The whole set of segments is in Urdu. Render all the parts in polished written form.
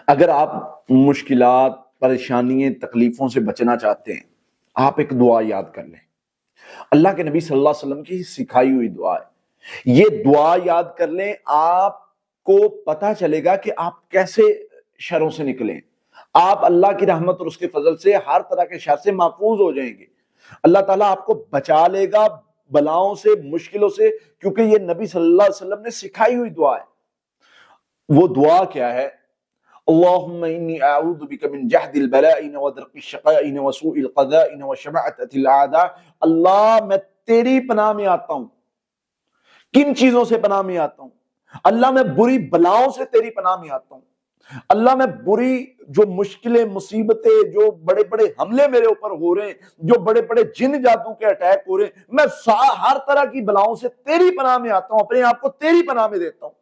اگر آپ مشکلات، پریشانیاں، تکلیفوں سے بچنا چاہتے ہیں، آپ ایک دعا یاد کر لیں۔ اللہ کے نبی صلی اللہ علیہ وسلم کی سکھائی ہوئی دعا ہے، یہ دعا یاد کر لیں، آپ کو پتا چلے گا کہ آپ کیسے شروں سے نکلیں۔ آپ اللہ کی رحمت اور اس کے فضل سے ہر طرح کے شر سے محفوظ ہو جائیں گے۔ اللہ تعالیٰ آپ کو بچا لے گا بلاؤں سے، مشکلوں سے، کیونکہ یہ نبی صلی اللہ علیہ وسلم نے سکھائی ہوئی دعا ہے۔ وہ دعا کیا ہے؟ اللہم انی اعوذ بک من جہد البلاء ودرک الشقاء وسوء القضاء وشماتۃ الاعداء۔ اللہ میں تیری پناہ میں آتا ہوں۔ کن چیزوں سے پناہ میں آتا ہوں؟ اللہ میں بری بلاؤں سے تیری پناہ میں آتا ہوں۔ اللہ میں بری جو مشکلیں، مصیبتیں، جو بڑے بڑے حملے میرے اوپر ہو رہے ہیں، جو بڑے بڑے جن جادو کے اٹیک ہو رہے ہیں، میں ہر طرح کی بلاؤں سے تیری پناہ میں آتا ہوں، اپنے آپ کو تیری پناہ میں دیتا ہوں۔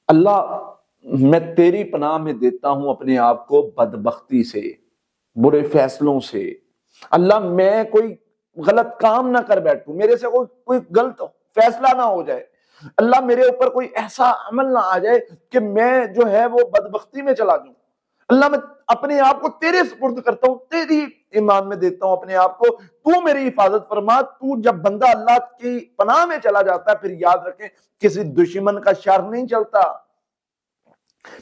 اللہ میں تیری پناہ میں دیتا ہوں اپنے آپ کو بدبختی سے، برے فیصلوں سے۔ اللہ میں کوئی غلط کام نہ کر بیٹھوں، میرے سے کوئی غلط فیصلہ نہ ہو جائے۔ اللہ میرے اوپر کوئی ایسا عمل نہ آ جائے کہ میں جو ہے وہ بدبختی میں چلا جاؤں۔ اللہ میں اپنے آپ کو تیرے سپرد کرتا ہوں، تیری ایمان میں دیتا ہوں اپنے آپ کو، تو میری حفاظت فرما۔ تو جب بندہ اللہ کی پناہ میں چلا جاتا ہے، پھر یاد رکھیں کسی دشمن کا شر نہیں چلتا،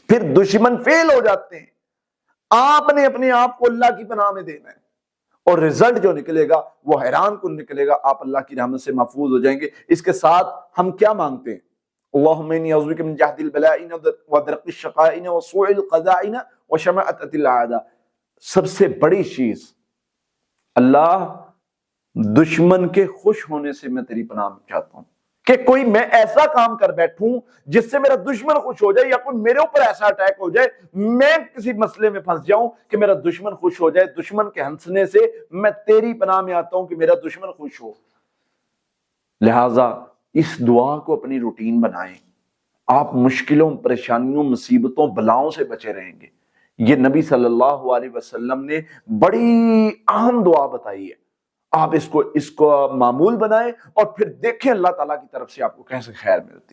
پھر دشمن فیل ہو جاتے ہیں۔ آپ نے اپنے آپ کو اللہ کی پناہ میں دینا ہے، اور رزلٹ جو نکلے گا وہ حیران کن نکلے گا، آپ اللہ کی رحمت سے محفوظ ہو جائیں گے۔ اس کے ساتھ ہم کیا مانگتے ہیں؟ اللہم انی اعوذ بک من جہد البلاء ودرک الشقاء وسوء القضاء وشماتۃ الاعداء۔ سب سے بڑی چیز، اللہ دشمن کے خوش ہونے سے میں تیری پناہ میں چاہتا ہوں، کہ کوئی میں ایسا کام کر بیٹھوں جس سے میرا دشمن خوش ہو جائے، یا کوئی میرے اوپر ایسا اٹیک ہو جائے، میں کسی مسئلے میں پھنس جاؤں کہ میرا دشمن خوش ہو جائے۔ دشمن کے ہنسنے سے میں تیری پناہ میں آتا ہوں کہ میرا دشمن خوش ہو۔ لہٰذا اس دعا کو اپنی روٹین بنائیں، آپ مشکلوں، پریشانیوں، مصیبتوں، بلاؤں سے بچے رہیں گے۔ یہ نبی صلی اللہ علیہ وسلم نے بڑی اہم دعا بتائی ہے، آپ اس کو معمول بنائیں، اور پھر دیکھیں اللہ تعالیٰ کی طرف سے آپ کو کیسے خیر ملتی ہے۔